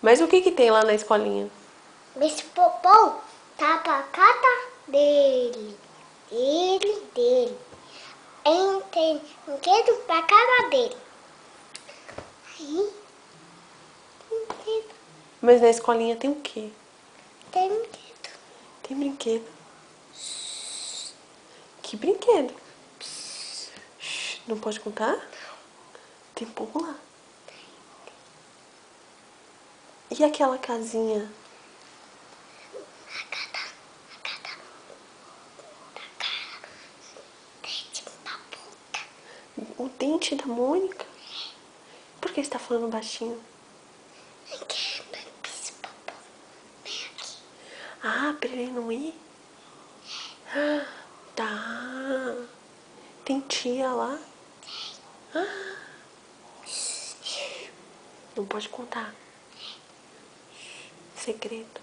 Mas o que que tem lá na escolinha? Esse popô tá pra casa dele. Dele. Tem um queijo pra casa dele. Aí, brinquedo. Mas na escolinha tem o quê? Tem brinquedo. Tem brinquedo. Que brinquedo? Shhh, não pode contar? Tem pouco lá. E aquela casinha? A casa. Dente da boca. O dente da Mônica? Por que você tá falando baixinho? Aqui, esse popô. Vem aqui. Ah, pra ele não ir? Ah, tá. Tem tia lá? Ah. Não pode contar. Segredo.